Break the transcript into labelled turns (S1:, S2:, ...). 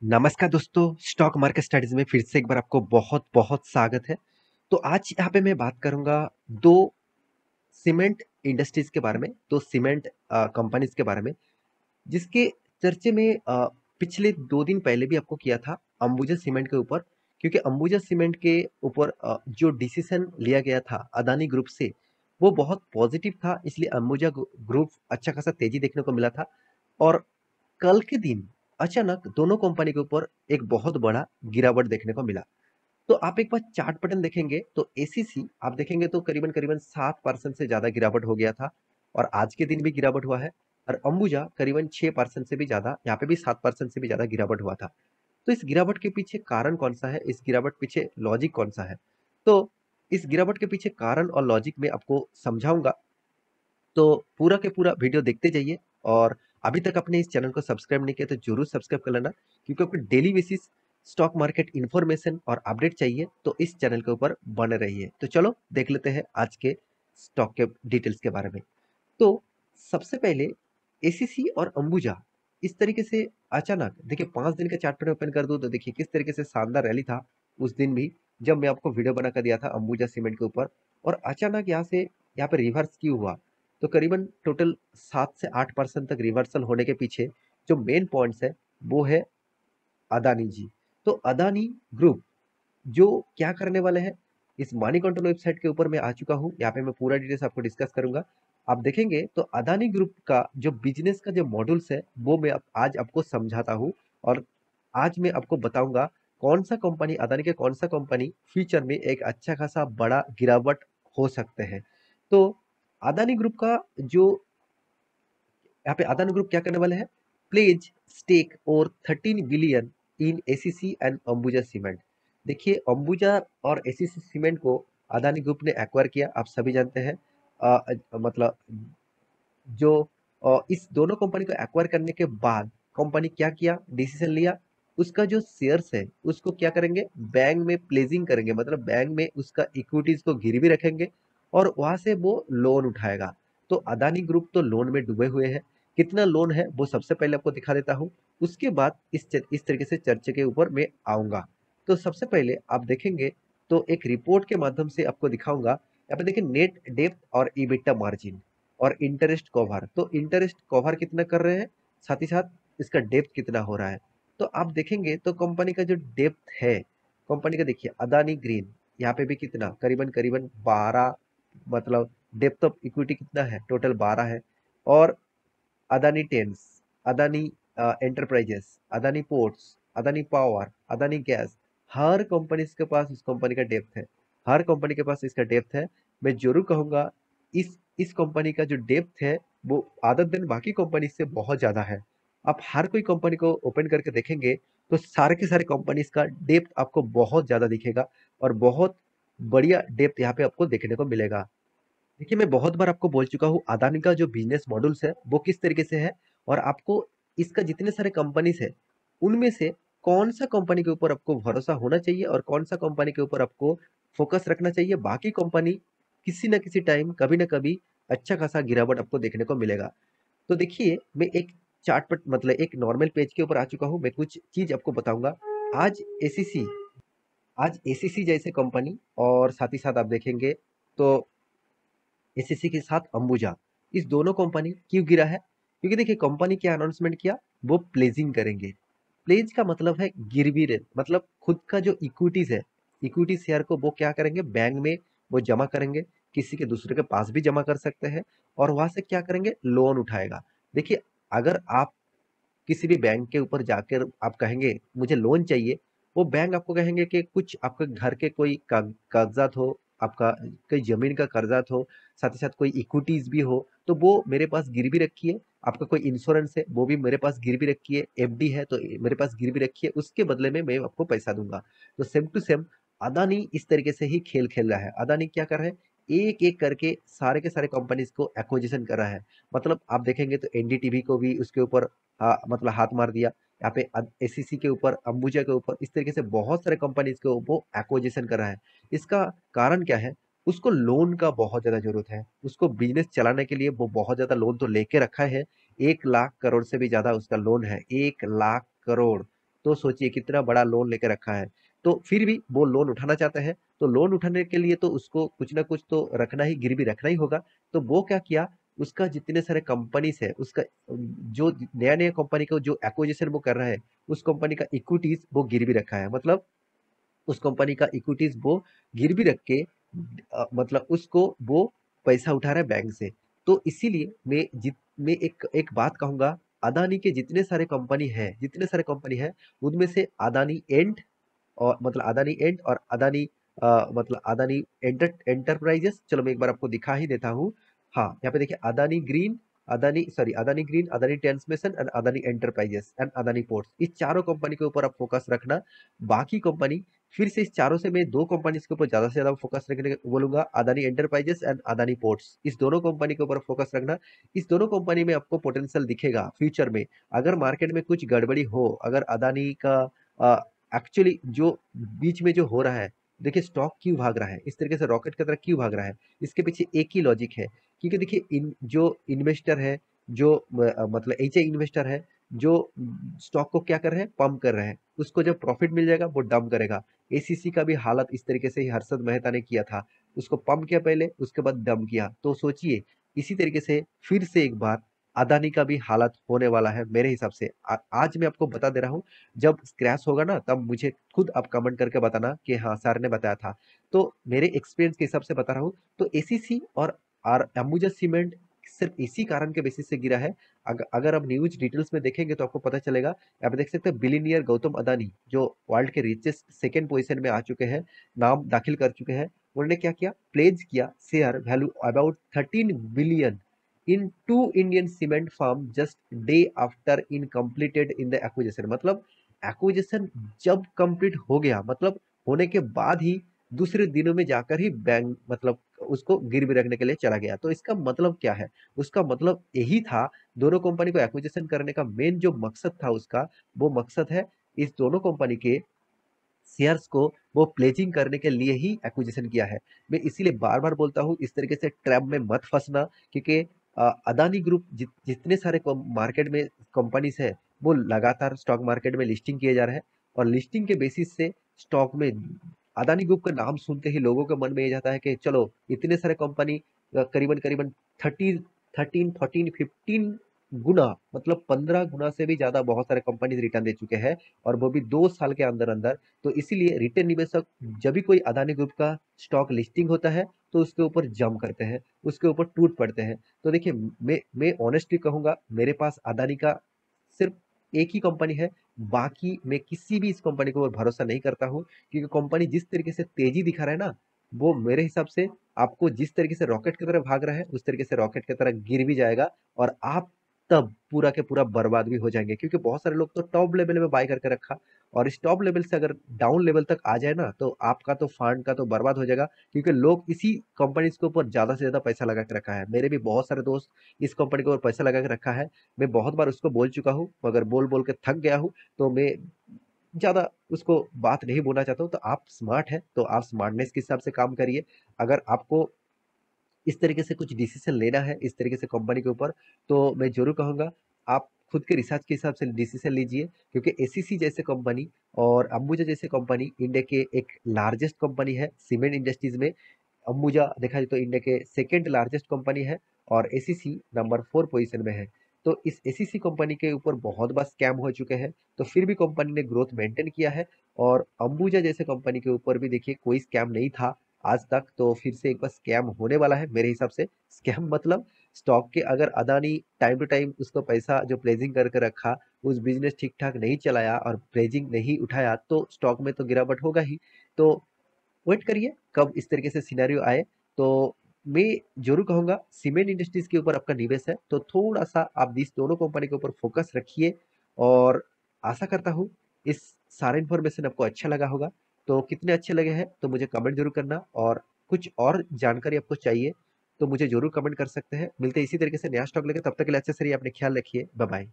S1: नमस्कार दोस्तों, stock market studies में फिर से एक बार आपको बहुत-बहुत स्वागत है। तो आज यहाँ पे मैं बात करूँगा 2 सीमेंट इंडस्ट्रीज़ के बारे में, 2 सीमेंट कंपनीज़ के बारे में, जिसके चर्चे में पिछले 2 दिन पहले भी आपको किया था अंबुजा सीमेंट के ऊपर। क्योंकि अंबुजा सीमेंट के ऊपर जो डिसीज़न लिया गया था अदानी ग्रुप से, वो बहुत पॉजिटिव था, इसलिए अंबुजा ग्रुप अच्छा खासा तेज़ी देखने को मिला था। और कल के दिन अचानक दोनों कंपनी के ऊपर एक बहुत बड़ा गिरावट देखने को मिला। तो आप एक बार चार्ट पैटर्न देखेंगे तो एसीसी आप देखेंगे तो करीबन करीबन 7% से ज्यादा गिरावट हो गया था और आज के दिन भी गिरावट हुआ है। और अंबुजा करीबन 6% से भी ज्यादा, यहाँ पे भी 7% से भी ज्यादा गिरावट हुआ था। तो इस गिरावट के पीछे कारण कौन सा है, इस गिरावट पीछे लॉजिक कौन सा है? तो इस गिरावट के पीछे कारण और लॉजिक में आपको समझाऊंगा। तो पूरा के पूरा वीडियो देखते जाइए। और अभी तक आपने इस चैनल को सब्सक्राइब नहीं किया तो जरूर सब्सक्राइब कर लेना, क्योंकि आपको daily basis stock market information और अपडेट चाहिए तो इस चैनल के ऊपर बने रहिए। तो चलो देख लेते हैं आज के स्टॉक के डिटेल्स के बारे में। तो सबसे पहले एसीसी और अंबुजा इस तरीके से अचानक देखिए 5 दिन का चार्ट पैटर्न ओपन कर दूं तो देखिए किस तरीके से शानदार रैली था उस दिन भी, जब मैं आपको वीडियो बना कर दिया था अंबुजा सीमेंट के ऊपर। और अचानक यहाँ पे रिवर्स क्यों हुआ? तो करीबन टोटल 7 से 8% तक रिवर्सल होने के पीछे जो मेन पॉइंट्स है वो है अदानी जी। तो अदानी ग्रुप जो क्या करने वाले हैं, इस मनी कंट्रोल वेबसाइट के ऊपर मैं आ चुका हूँ। यहाँ पे मैं पूरा डिटेल्स आपको डिस्कस करूंगा। आप देखेंगे तो अदानी ग्रुप का जो बिजनेस का जो मॉड्यूल्स है वो मैं आज आपको समझाता हूँ। और आज मैं आपको बताऊंगा कौन सा कंपनी, अदानी के कौन सा कंपनी फ्यूचर में एक अच्छा खासा बड़ा गिरावट हो सकते हैं। तो अदानी ग्रुप का जो यहाँ पे अदानी ग्रुप क्या करने वाले हैं, प्लेज स्टेक और 13 billion in ACC and Ambuja cement. देखिए अंबुजा और एसीसी सीमेंट को अदानी ग्रुप ने एक्वायर किया, आप सभी जानते हैं। मतलब जो इस दोनों कंपनी को एक्वायर करने के बाद कंपनी क्या किया, डिसीजन लिया, उसका जो शेयर्स है उसको क्या करेंगे, बैंक में प्लेजिंग करेंगे, मतलब बैंक में उसका इक्विटीज को गिरवी रखेंगे और वहां से वो लोन उठाएगा। तो अदानी ग्रुप तो लोन में डूबे हुए हैं। कितना लोन है वो सबसे पहले आपको दिखा देता हूँ, उसके बाद इस तरीके से चर्चे के ऊपर मैं आऊंगा। तो सबसे पहले आप देखेंगे तो एक रिपोर्ट के माध्यम से आपको दिखाऊंगा। यहाँ पे देखिए नेट डेप्थ और इबिटा मार्जिन और इंटरेस्ट कवर। तो इंटरेस्ट कवर कितना कर रहे हैं, साथ ही साथ इसका डेप्थ कितना हो रहा है। तो आप देखेंगे तो कंपनी का जो डेप्थ है, कंपनी का देखिए अदानी ग्रीन, यहाँ पे भी कितना करीबन करीबन 12, मतलब डेप्थ ऑफ इक्विटी कितना है, टोटल 12 है। और अदानी टेंस, Adani Enterprises, Adani Ports, Adani Power, Adani Gas, हर कंपनी के पास उस कंपनी का डेप्थ है। हर कंपनी के पास इसका डेप्थ है। मैं जरूर कहूंगा इस कंपनी का जो डेप्थ है वो आदत दिन बाकी कंपनी से बहुत ज्यादा है। आप हर कोई कंपनी को ओपन करके देखेंगे तो सारे के सारे कंपनीज का डेप्थ आपको बहुत ज्यादा दिखेगा और बहुत बढ़िया डेप्थ यहाँ पे आपको देखने को मिलेगा। देखिए मैं बहुत बार आपको बोल चुका हूँ अदानी का जो बिजनेस मॉडल्स है वो किस तरीके से है, और आपको इसका जितने सारे कंपनीज है उनमें से कौन सा कंपनी के ऊपर आपको भरोसा होना चाहिए और कौन सा कंपनी के ऊपर आपको फोकस रखना चाहिए। बाकी कंपनी किसी ना किसी टाइम कभी ना कभी अच्छा खासा गिरावट आपको देखने को मिलेगा। तो देखिए मैं एक चार्ट पर, मतलब एक नॉर्मल पेज के ऊपर आ चुका हूँ। मैं कुछ चीज आपको बताऊंगा। आज एसीसी आज एसीसी जैसे कंपनी और साथ ही साथ आप देखेंगे तो एसएससी के साथ अंबुजा, इस दोनों कंपनी क्यों गिरा है? क्योंकि देखिए कंपनी क्या अनाउंसमेंट किया, वो प्लेजिंग करेंगे। प्लेज का मतलब है गिरवी रे, मतलब खुद का जो इक्विटीज है, इक्विटी शेयर को वो क्या करेंगे, बैंक में वो जमा करेंगे, किसी के दूसरे के पास भी जमा कर सकते हैं और वहां से क्या करेंगे, लोन उठाएगा। देखिए अगर आप किसी भी बैंक के ऊपर जाकर आप कहेंगे मुझे लोन चाहिए, वो बैंक आपको कहेंगे कि कुछ आपके घर के कोई कागजात हो, आपका कोई जमीन का कागजात हो, साथ ही साथ कोई इक्विटीज भी हो तो वो मेरे पास गिरवी रखी है। आपका कोई इंश्योरेंस है वो भी मेरे पास गिरवी रखी है, एफडी है तो मेरे पास गिरवी रखी है, उसके बदले में मैं आपको पैसा दूंगा। तो सेम टू सेम अदानी इस तरीके से ही खेल खेल रहा है। अदानी क्या कर रहा है, एक एक करके सारे के सारे कंपनीज को एक्विजिशन कर रहा है। मतलब आप देखेंगे तो एनडीटीवी को भी उसके ऊपर मतलब हाथ मार दिया। यहाँ पे एसीसी के ऊपर, अंबुजा के ऊपर, इस तरीके से बहुत सारे कंपनीज को वो एक्विजिशन कर रहा है। इसका कारण क्या है, उसको लोन का बहुत ज्यादा जरूरत है। उसको बिजनेस चलाने के लिए वो बहुत ज्यादा लोन तो लेके रखा है। 1 लाख करोड़ से भी ज्यादा उसका लोन है, 1 लाख करोड़। तो सोचिए कितना बड़ा लोन लेके रखा है। तो फिर भी वो लोन उठाना चाहते हैं, तो लोन उठाने के लिए तो उसको कुछ ना कुछ तो रखना ही, गिरवी रखना ही होगा। तो वो क्या किया, उसका जितने सारे कंपनीज है, उसका जो नया नया कंपनी को जो एक्विजिशन वो कर रहा है, उस कंपनी का इक्विटीज वो गिरवी रखा है। मतलब उस कंपनी का इक्विटीज वो गिरवी रख के मतलब उसको वो पैसा उठा रहा है बैंक से। तो इसीलिए मैं एक एक बात कहूंगा, अदानी के जितने सारे कंपनी है, उनमें से अदानी एंड और मतलब अदानी एंड और अदानी मतलब अदानी एंटरप्राइजेस, चलो मैं एक बार आपको दिखा ही देता हूँ। हाँ, यहाँ पे देखिए, Adani green, Adani transmission and Adani enterprises and Adani ports, इस चारों कंपनी के ऊपर आप फोकस रखना। बाकी कंपनी, फिर से इस चारों से मैं दो कंपनी के ऊपर ज्यादा से ज्यादा फोकस रखने को बोलूंगा, Adani enterprises and Adani ports, इस दोनों कंपनी के ऊपर फोकस रखना। इस दोनों कंपनी में आपको पोटेंशियल दिखेगा फ्यूचर में। अगर मार्केट में कुछ गड़बड़ी हो, अगर अदानी का एक्चुअली जो बीच में जो हो रहा है, देखिए स्टॉक क्यों भाग रहा है इस तरीके से, रॉकेट की तरह क्यों भाग रहा है, इसके पीछे एक ही लॉजिक है। क्योंकि देखिए जो इन्वेस्टर है, जो मतलब ऐसे इन्वेस्टर है, जो स्टॉक को क्या कर रहे हैं, पंप कर रहे हैं, उसको जब प्रॉफिट मिल जाएगा वो डंप करेगा। एसीसी का भी हालत इस तरीके से ही हर्षद मेहता ने किया था, उसको पंप किया पहले, उसके बाद डंप किया। तो सोचिए, इसी तरीके से फिर से एक बार अदानी का भी हालत होने वाला है मेरे हिसाब से। आज मैं आपको बता दे रहा हूँ, जब क्रैश होगा ना, तब मुझे खुद आप कमेंट करके बताना कि हाँ सर ने बताया था। तो मेरे एक्सपीरियंस के हिसाब से बता रहा हूँ, तो एसीसी और अंबुजा सीमेंट सिर्फ इसी कारण के बेसिस से गिरा है। अगर आप न्यूज डिटेल्स में देखेंगे तो आपको पता चलेगा। आप देख सकते हैं, बिलियनियर गौतम अदानी जो वर्ल्ड के रिचेस्ट सेकेंड पोजीशन में आ चुके हैं, नाम दाखिल कर चुके हैं, उन्होंने क्या किया, प्लेज किया share value about 13 billion in to Indian cement farm just day after in completed in the acquisition. मतलब एक्विजिशन जब कंप्लीट हो गया, मतलब होने के बाद ही दूसरे दिनों में जाकर ही बैंक मतलब उसको गिरवी रखने के लिए चला गया। तो इसका मतलब क्या है, उसका मतलब यही था, दोनों कंपनी को एक्विजिशन करने का मेन जो मकसद था उसका, वो मकसद है इस दोनों कंपनी के शेयर्स को वो प्लेजिंग करने के लिए ही एक्विजिशन किया है। मैं इसीलिए बार बार बोलता हूँ, इस तरीके से ट्रैप में मत फंसना। क्योंकि अदानी ग्रुप जितने सारे मार्केट में कंपनीज है, वो लगातार स्टॉक मार्केट में लिस्टिंग किए जा रहे हैं, और लिस्टिंग के बेसिस से स्टॉक में अदानी ग्रुप का नाम सुनते ही लोगों के मन में ये जाता है कि चलो इतने सारे कंपनी करीबन करीबन 13 14 15 गुना, मतलब 15 गुना से भी ज्यादा बहुत सारे कंपनी रिटर्न दे चुके हैं, और वो भी 2 साल के अंदर अंदर। तो इसीलिए रिटेल निवेशक, जब भी कोई अदानी ग्रुप का स्टॉक लिस्टिंग होता है, तो उसके ऊपर जंप करते हैं, उसके ऊपर टूट पड़ते हैं। तो देखिए, मैं ऑनेस्टली कहूंगा, मेरे पास अदानी का सिर्फ एक ही कंपनी है। बाकी मैं किसी भी इस कंपनी के ऊपर भरोसा नहीं करता हूँ, क्योंकि कंपनी जिस तरीके से तेजी दिखा रहा है ना, वो मेरे हिसाब से आपको जिस तरीके से रॉकेट की तरह भाग रहा है, उस तरीके से रॉकेट की तरह गिर भी जाएगा, और आप तब पूरा के पूरा बर्बाद भी हो जाएंगे। क्योंकि बहुत सारे लोग तो टॉप लेवल में बाय करके रखा, और इस टॉप लेवल से अगर डाउन लेवल तक आ जाए ना, तो आपका तो फंड का तो बर्बाद हो जाएगा। क्योंकि लोग इसी कंपनीज के ऊपर ज्यादा से ज्यादा पैसा लगा के रखा है। मेरे भी बहुत सारे दोस्त इस कंपनी के ऊपर पैसा लगा के रखा है। मैं बहुत बार उसको बोल चुका हूँ, मगर बोल बोल के थक गया हूँ। तो मैं ज्यादा उसको बात नहीं बोलना चाहता हूँ। तो आप स्मार्ट है, तो आप स्मार्टनेस के हिसाब से काम करिए। अगर आपको इस तरीके से कुछ डिसीजन लेना है इस तरीके से कंपनी के ऊपर, तो मैं जरूर कहूंगा, आप खुद के रिसर्च के हिसाब से डिसीजन लीजिए। क्योंकि एसीसी जैसे कंपनी और अंबुजा जैसे कंपनी इंडिया के एक लार्जेस्ट कंपनी है सीमेंट इंडस्ट्रीज में। अंबुजा देखा जाए तो इंडिया के सेकेंड लार्जेस्ट कंपनी है, और एसीसी नंबर 4 पोजीशन में है। तो इस एसीसी कंपनी के ऊपर बहुत बार स्कैम हो चुके हैं, तो फिर भी कंपनी ने ग्रोथ मेंटेन किया है। और अंबुजा जैसे कंपनी के ऊपर भी देखिए कोई स्कैम नहीं था आज तक, तो फिर से एक बार स्कैम होने वाला है मेरे हिसाब से। स्कैम मतलब स्टॉक के, अगर अदानी टाइम टू टाइम उसको पैसा जो प्लेजिंग करके रखा, उस बिजनेस ठीक ठाक नहीं चलाया और प्लेजिंग नहीं उठाया, तो स्टॉक में तो गिरावट होगा ही। तो वेट करिए कब इस तरीके से सिनेरियो आए। तो मैं जरूर कहूंगा, सीमेंट इंडस्ट्रीज के ऊपर आपका निवेश है, तो थोड़ा सा आप इस दोनों कंपनी के ऊपर फोकस रखिए। और आशा करता हूँ इस सारा इन्फॉर्मेशन आपको अच्छा लगा होगा। तो कितने अच्छे लगे हैं तो मुझे कमेंट जरूर करना, और कुछ और जानकारी आपको चाहिए तो मुझे जरूर कमेंट कर सकते हैं। मिलते हैं इसी तरीके से नया स्टॉक लेके, तब तक के लिए अच्छे से रहिए, अपने ख्याल रखिए, बाय बाय।